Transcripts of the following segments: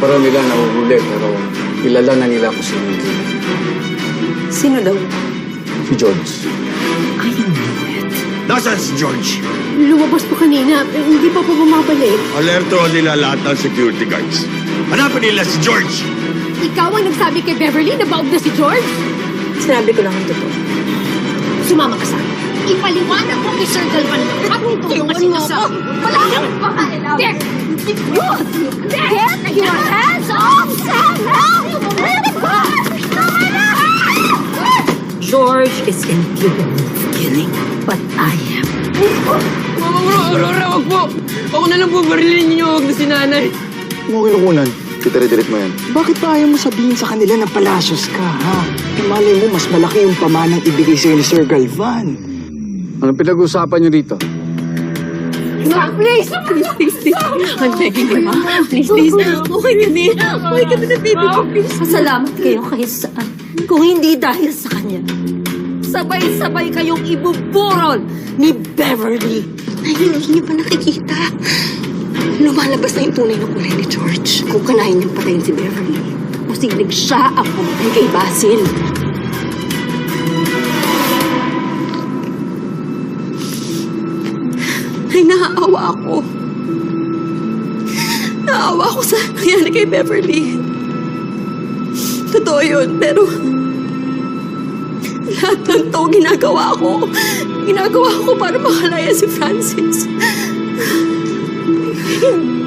pa raw nila nahuhuli, pero kilala na nila kung sino yung killer. Sino daw? Si George. I knew it. Nasaan si George? Lumabas po kanina. Hindi pa po bumabalik. Alerto nila lahat ng security guards. Hanapin nila si George! Ikaw ang nagsabi kay Beverly na baog na si George? Sinabi ko lang ang totoo. Sumama ka sa akin. Ipaliwanag mo kay Sir Galvan at ito yung sinasabi. Wala kang pakailan. There! Get your hands off Sam! George is incapable of killing, but I am. Aurora, wag po! Ako na lang po, barilin niyo, wag na si nanay. Mo kinukunan. Titire-direct mo yan. Bakit pa ayaw mo sabihin sa kanila na palasyos ka, ha? E malay mo, mas malaki yung pamanang ibigay sa'yo ni Sir Galvan. Anong pinag-uusapan niyo dito? Ma, please! Please. I'm begging you, Ma. Please. Okay ka din. Okay ka din na, baby ko. Pasalamat kayo kahit saan. Kung hindi dahil sa kanya, sabay-sabay kayong ibuburol ni Beverly. Ay, hindi niyo pa nakikita. Lumalabas na yung tunay na kulay ni George. Kung kanahin niyang patayin si Beverly, posibleng siya ang pumatay kay Basil. Ay, naaawa ako. Naaawa ako sa nangyari kay Beverly. Totoo yun, pero lahat ng to ginagawa ko. Ginagawa ko para makalaya si Francis.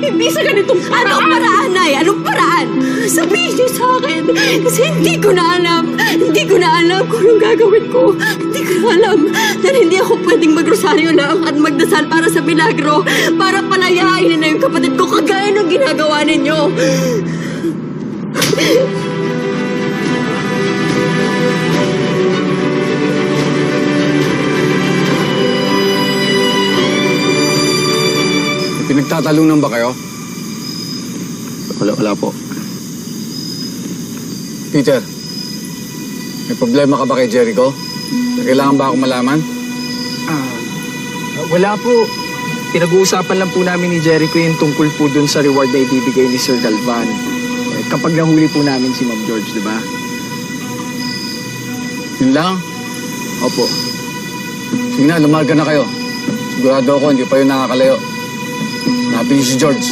Hindi sa ganitong paraan. Anong paraan, Nay? Anong paraan? Sabihin niyo sa akin. Kasi hindi ko na alam. Hindi ko na alam kung anong gagawin ko. Hindi ko na alam na hindi ako pwedeng magrosaryo lang at magdasal para sa milagro. Para palayain na yung kapatid ko kagaya ng ginagawa ninyo. Pinagtatalunan ba kayo? Wala po. Peter, may problema ka ba kay Jericho? Kailangan ba ako malaman? Wala po. Pinag-uusapan lang po namin ni Jericho yung tungkol po dun sa reward na ibibigay ni Sir Galvan. Kapag nahuli po namin si Ma'am George, di ba? Yun lang? Opo. Sige na, lumarga na kayo. Sigurado ako, hindi pa yun nakakalayo. Hanapin niyo si George.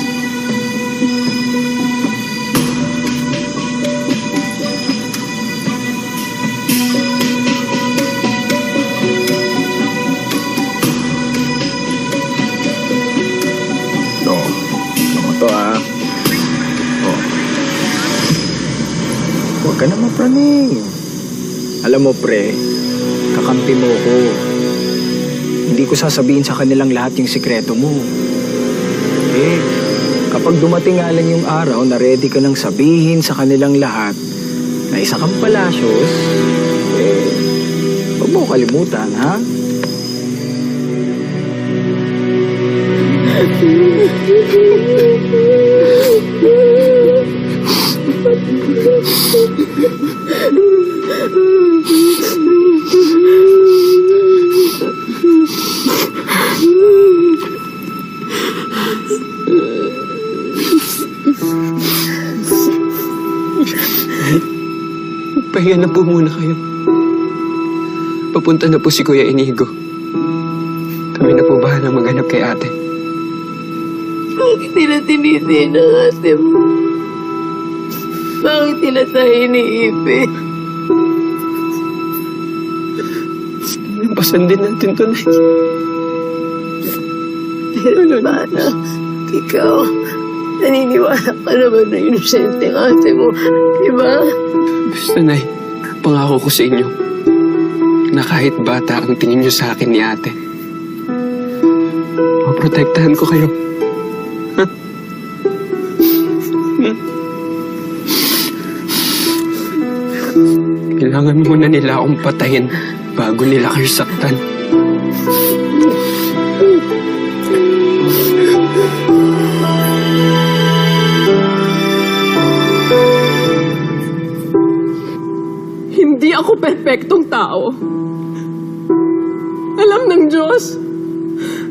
No. Ano to, ha? Oh. Huwag ka na mapraning. Alam mo, pre, kakampi mo ko. Hindi ko sasabihin sa kanilang lahat yung sikreto mo. Eh, kapag dumating nga lang yung araw na ready ka nang sabihin sa kanilang lahat na isa kang palasyos, eh, huwag mo kalimutan, ha? Pahinga na po muna kayo. Papunta na po si Kuya Inigo. Kami na po bahala maghanap kay ate. Bakit nila tiniti ng ate mo? Bakit nila tayo iniipit? Basan din natin to, Nay. Pero sana, ikaw, naniniwala ka naman na inosente ang ate mo, di ba? Basta, Nay, pangako ko sa inyo na kahit bata ang tingin niyo sa akin ni ate, maprotektahan ko kayo. Kailangan muna nila akong patayin bago nila kayo saktan. Hindi ako perpektong tao. Alam ng Diyos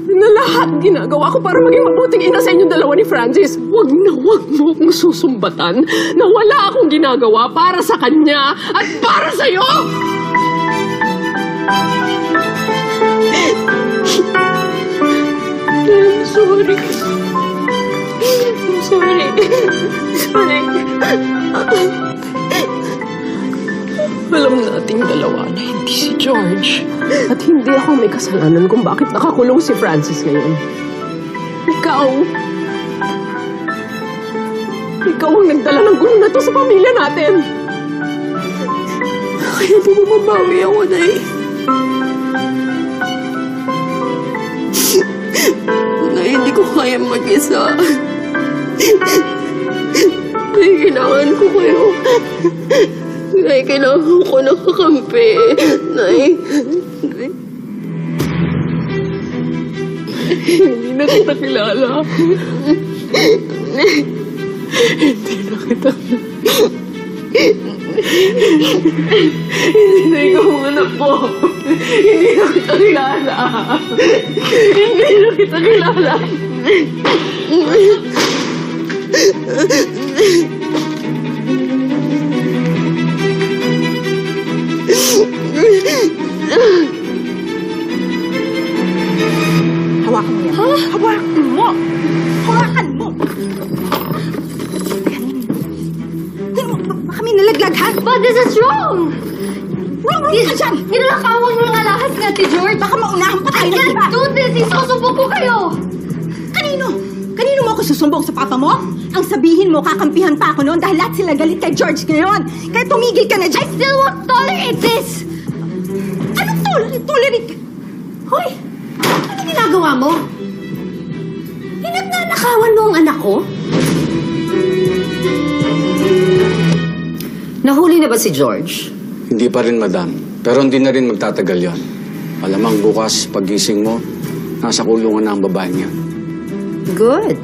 na lahat ginagawa ko para maging mabuting ina sa inyong dalawa ni Francis. Huwag mo akong susumbatan na wala akong ginagawa para sa kanya at para sa'yo! I'm sorry. I'm sorry. Sorry. Alam nating dalawa na hindi si George. At hindi ako may kasalanan kung bakit nakakulong si Francis ngayon. Ikaw ang nagdala ng gulo na to sa pamilya natin. Kaya bumabawi ako, Nay. Nay, hindi ko kaya mag-isa. Nay, kailangan ko kayo. Nay, kailangan ko ng kakampi. Nay. Hindi na kita kilala. Hindi na kita Hindi na ikaw ang anak ko. Hindi na kita kilala. Hindi na kita kilala. Hawakan mo yan. Hawakan mo! Hawakan mo! Baka may nalaglag, ha? But this is wrong! Wrong ka dyan! Nilalakawang mga lahas nga, Ate George! Baka maunahan pa tayo, di ba? Do this! Isusumbong ko kayo! Kanino? Kanino mo ako susumbong sa papa mo? Ang sabihin mo, kakampihan pa ako noon dahil lahat sila galit kay George ngayon. Kaya tumigil ka na dyan. I still won't tolerate this! Anong tolerate ka? Hoy! Ano ginagawa mo? Pinagnanakawan mo ang anak ko? Nahuli na ba si George? Hindi pa rin, madam. Pero hindi na rin magtatagal yon. Malamang bukas, pagising mo, nasa kulungan na ang babae niya. Good.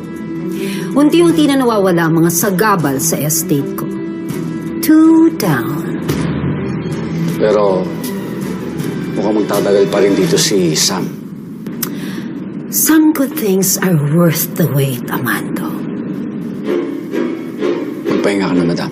Unti-unti na nawawala ang mga sagabal sa estate ko. 2 down. Pero mukhang magtatagal pa rin dito si Sam. Some good things are worth the wait, Amando. Magpahinga ka na, madam.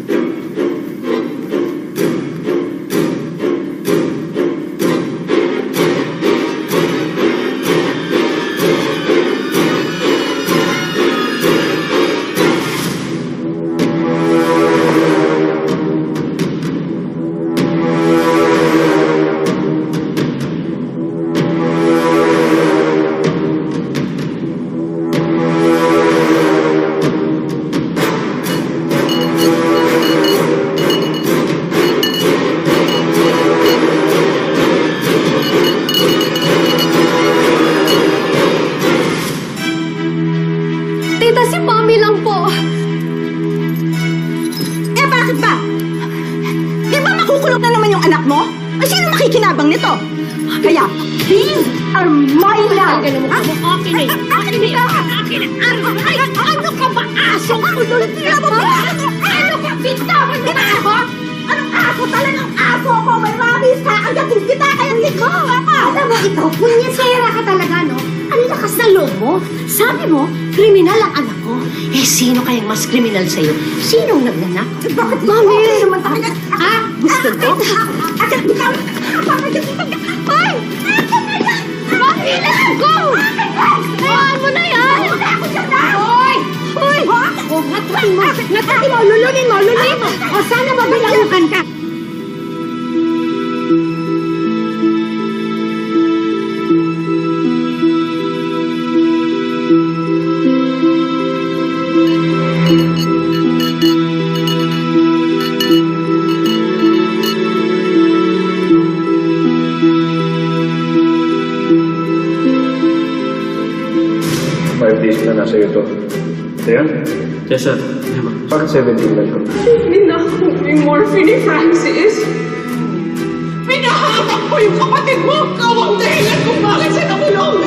Tita, si Mami lang po. Bakit ba? Di ba makukulong na naman yung anak mo? Ay, sino makikinabang nito? Kaya, these are my land! Akin na yun! Akin na yun! Akin na! Ay, ano ka ba, aso? Ano ka, bitawan mo na ako? Anong aso? Talagang aso ko! May rabies ka! Agatin kita! Kaya liko! Alam mo, ikaw, punyetera ka talaga, no? Ang lakas na loob mo. Sabi mo, kriminal ang anak ko. Eh, sino kayang mas kriminal sa'yo? Sinong nagnanakaw? Bakit, Mami? Naman tayo. Gusto mo? Akin, bitawan! Ay! Mami, let's go! Hayaan mo na yan! Hoy! Hoy! Oh, ngatuin mo! Lulunin mo! O, sana mabilaukan ka! Na nasa iyo to. Ayan? Yes, sir. Bakit 17 lang to? Ninakaw mo yung morphine ni Francis. Pinahamak mo yung kapatid mo. Ikaw ang dahilan kung bakit siya nakulong.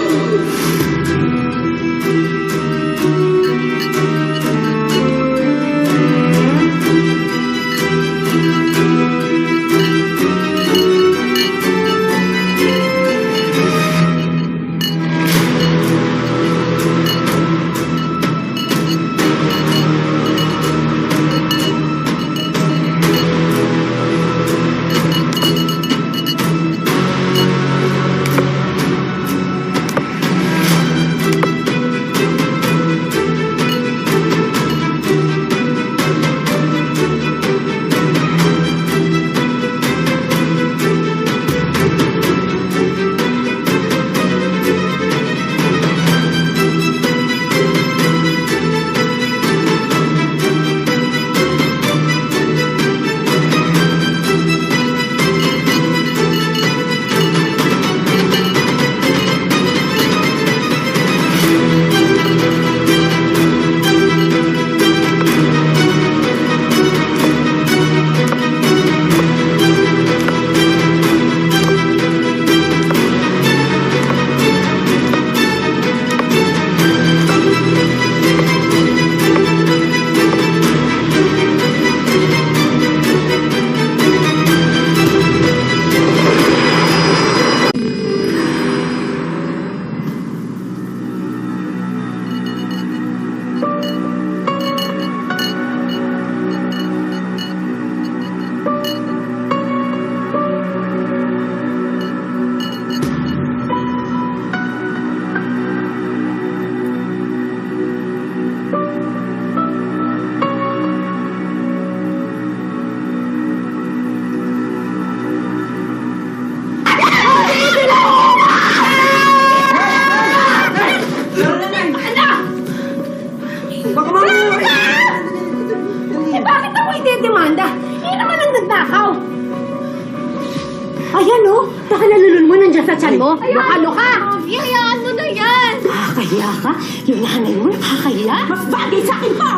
Baka nalulun mo nandiyan sa tiyan mo. Maka-loka! Hayaan mo na yan! Nakakahiya ka? Yung nanay mo nakakahiya? Mas bagay sa akin pa!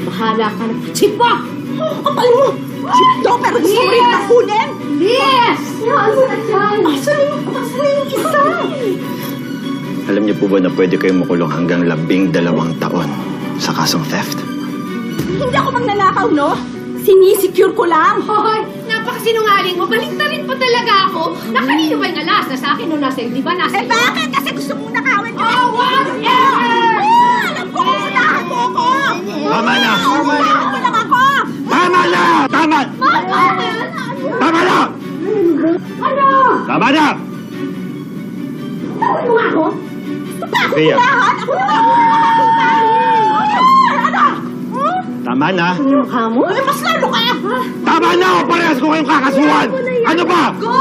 Bahala ka na. Sipa! Kapal mo! Sipto, pero gusto mo rin takunin? Yes! Hayaan mo na dyan! Asan yung isa? Alam niyo po ba na pwede kayong makulong hanggang 12 taon sa kasong theft? Hindi ako magnanakaw, no? Sinisecure ko lang. Hoy! Napakasinungaling mo. Baliktarin pa talaga ako. Nakanino ba yung alas na sa akin o nasa di ba nasa Eh bakit? Kasi gusto mong nakawin ko. Oh, whatever! Alam ko kung unahan mo ako. Tama na! Unahan mo lang ako. Tama na! Tama! Tama na! Ano? Tama na! Tawin mo nga ako? Bea, Unahan? Ako na makakita. Ano? tama na. Yung mukha mo? Ay, mas lalo ka. Tama na! O parehas ko kayong kakasuhan! Ano ba? Go!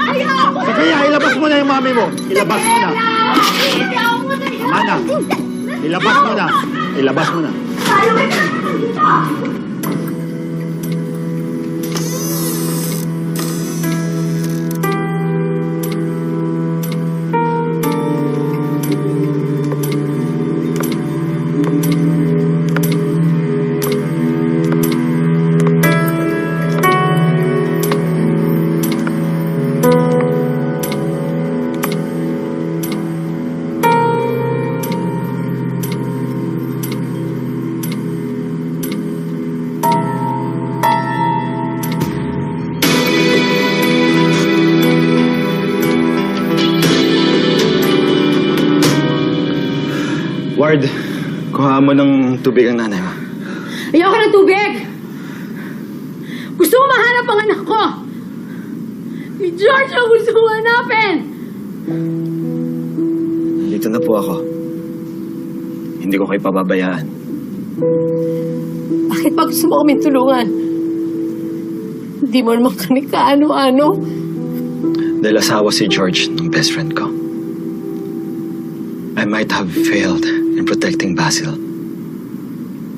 Ayaw! Kaya ilabas mo na yung mami mo. Ilabas mo na. Tama na. Ilabas mo na. Ilabas mo na. Ward, kuha mo ng tubig ang nanay mo. Ayoko ng tubig! Gusto ko mahanap ang anak ko! Si George ang gusto ko hanapin! Dito na po ako. Hindi ko kayo pababayaan. Bakit ba gusto mo kaming tulungan? Hindi mo naman kami kaano-ano. Dahil asawa si George ng best friend ko. I might have failed in protecting Basil,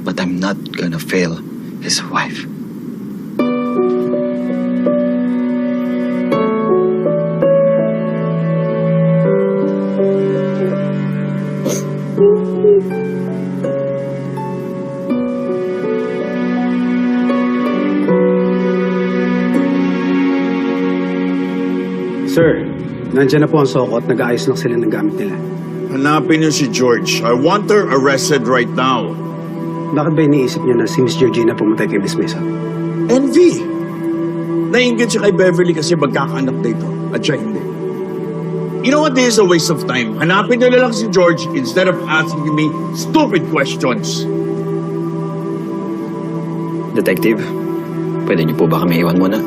but I'm not gonna fail his wife. Sir, nandiyan na po ang soko at nag-aayos lang sila ng gamit nila. Hanapin niyo si George. I want her arrested right now. Bakit ba iniisip niyo na si Miss Georgina pumatay kay Miss Mesa? Envy! Nainggit siya kay Beverly kasi magkakaanak na ito. At siya hindi. You know what? This is a waste of time. Hanapin niyo na lang si George instead of asking me stupid questions. Detective, pwede niyo po ba kami iwan muna?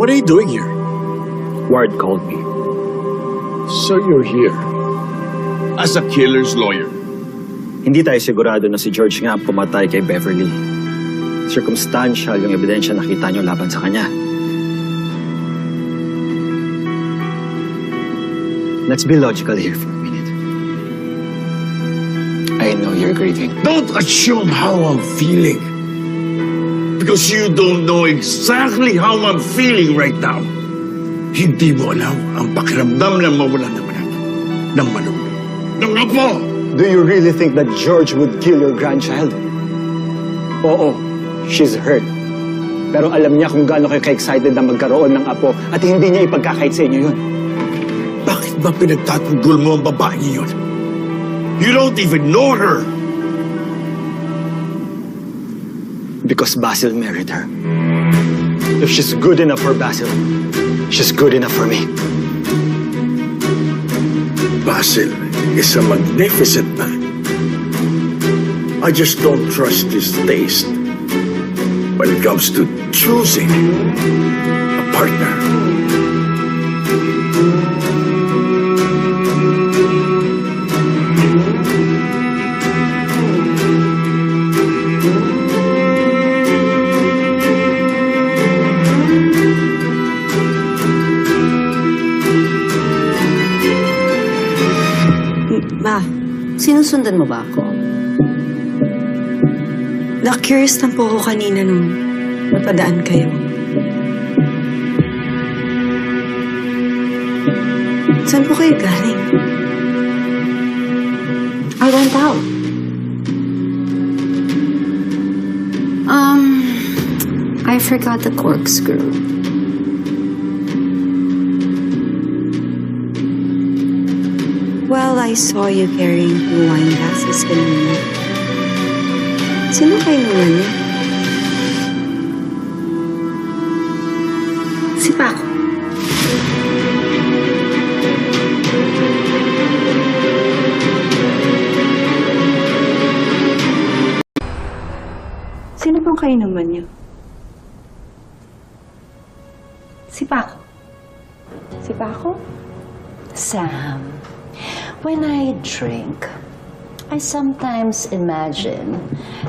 What are you doing here? Ward called me. So you're here as a killer's lawyer. Hindi tayo sigurado na si George nga ang pumatay kay Beverly. Circumstantial yung ebidensya nakita niyo laban sa kanya. Let's be logical here for a minute. I know you're grieving. Don't assume how I'm feeling. Because you don't know exactly how I'm feeling right now. Hindi mo alam ang pakiramdam ng mawala ng anak, ng manulang, ng apo. Do you really think that George would kill your grandchild? Oo, she's hurt. Pero alam niya kung gaano kayo ka-excited na magkaroon ng apo at hindi niya ipagkakait sa inyo yun. Bakit ba pinagtatanggol mo ang babae yun? You don't even know her. Because Basil married her. If she's good enough for Basil, she's good enough for me. Basil is a magnificent man. I just don't trust his taste when it comes to choosing a partner. Ma, si Sinusundan mo ba ako? Na-curious lang po ako kanina nung napadaan kayo. Saan po kayo galing? I went out. I forgot the corkscrew. Well, I saw you carrying 2 wine glasses kanina. Sino kayo naman niya? Si Paco. Sino pong kayo naman niya? Si Paco. Si Paco? Sam, when I drink, I sometimes imagine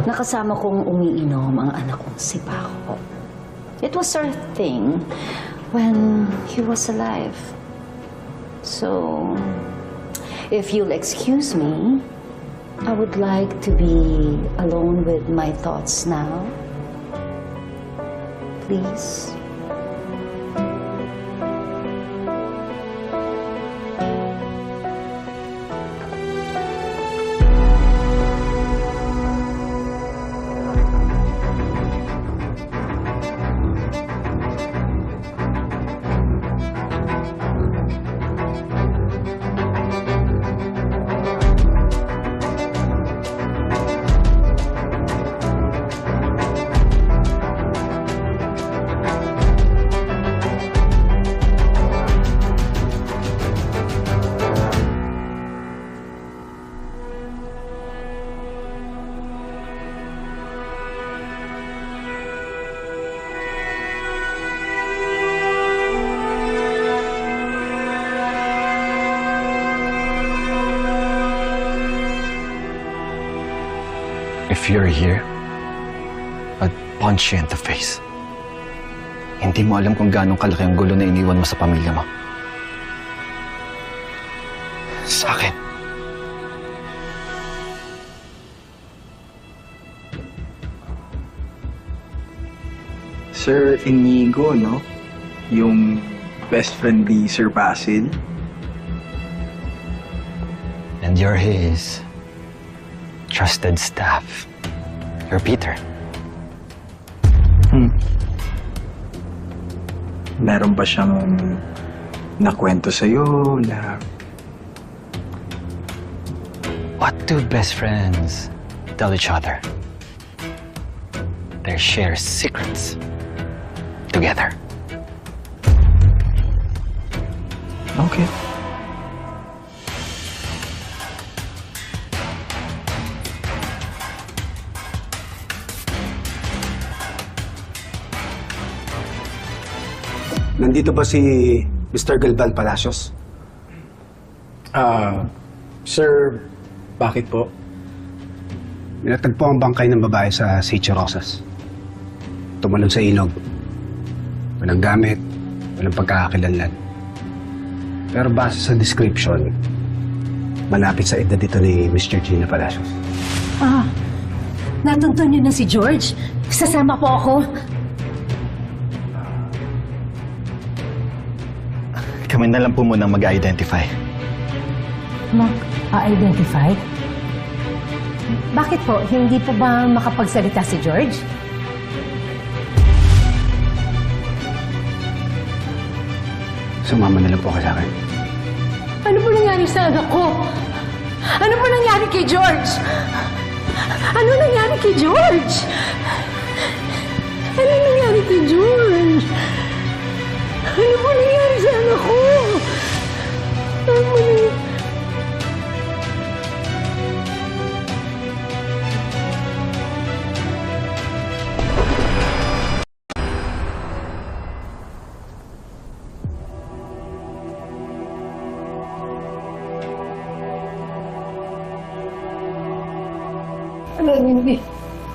na kasama kong umiinom ang anak kong si Paco. It was our thing when he was alive. So, if you'll excuse me, I would like to be alone with my thoughts now. Please. If you're here, I'd punch you in the face. Hindi mo alam kung gaano kalaki ang gulo na iniwan mo sa pamilya mo. Sa akin. Sir Inigo, no? Yung best friend ni Sir Basil. And you're his trusted staff. You're Peter. Meron ba siyang nakwento sa'yo na... What do best friends tell each other? They share secrets together. Okay. Nandito ba si Mr. Galvan Palacios? Sir, bakit po? Natagpo ang bangkay ng babae sa Sitio Rosas. Tumalon sa ilog. Walang gamit, walang pagkakakilanlan. Pero base sa description, malapit sa edad dito ni Mr. Gina Palacios. Natunto niyo na si George? Sasama po ako. Kami na lang po munang mag-identify. Mag-identify? Bakit po? Hindi po ba makapagsalita si George? Sumama na lang po kayo sa akin. Ano po nangyari sa anak ko? Ano po nangyari kay George? Ano nangyari kay George? Ano nangyari kay George? Ano po nangyari sa anak ko? Ano po nangyari?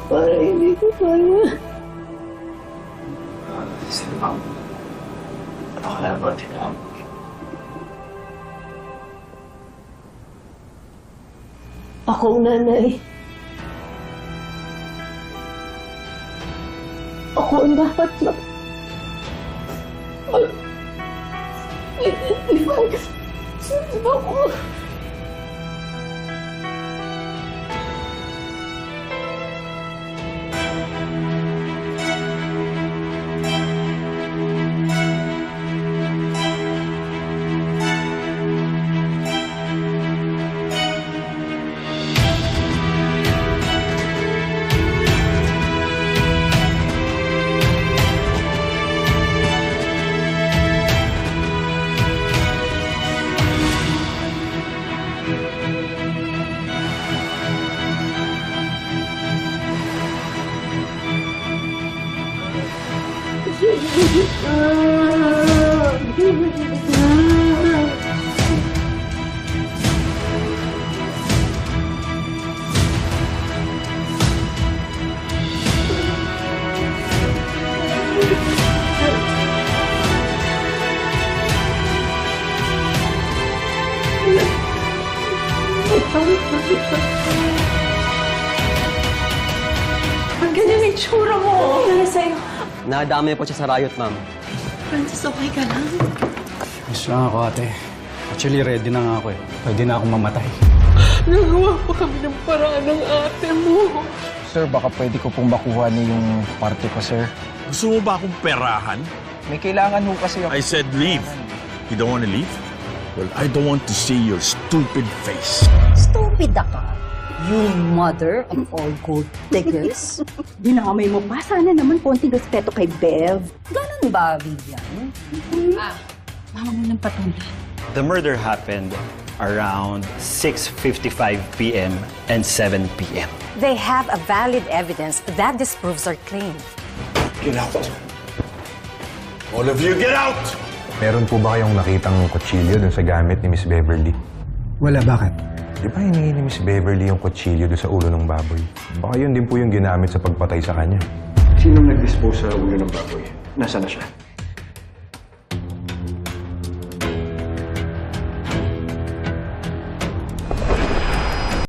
Parang hindi ko kaya. Ako ang nanay. Ako ang dapat na identify sa iba ko. Ang ganyan ang itsura mo. Ano sa'yo? Nadamay po siya sa riot, ma'am. Francis, okay ka lang? Mas lang ako, ate. Actually, ready na nga ako eh. Pwede na akong mamatay. Nagawa pa kami ng paraan ng ate mo. Sir, baka pwede ko pong makuha niyo yung party ko, sir. Gusto mo ba akong perahan? May kailangan ho kasi ako. I said leave. You don't want to leave? Well, I don't want to see your stupid face. Stupid ka. You mother of all gold diggers. Dinamay mo pa. Sana naman konting respeto kay Bev. Ganun ba, Vivian? Mama mo ng patuloy. The murder happened around 6:55 p.m. and 7 p.m. They have a valid evidence that disproves our claim. Get out. All of you, get out! Meron po ba kayong nakitang kutsilyo dun sa gamit ni Miss Beverly? Wala, bakit? Di ba hiningi ni Miss Beverly yung kutsilyo dun sa ulo ng baboy? Baka yun din po yung ginamit sa pagpatay sa kanya. Sinong nag-dispose sa ulo ng baboy? Nasaan na siya?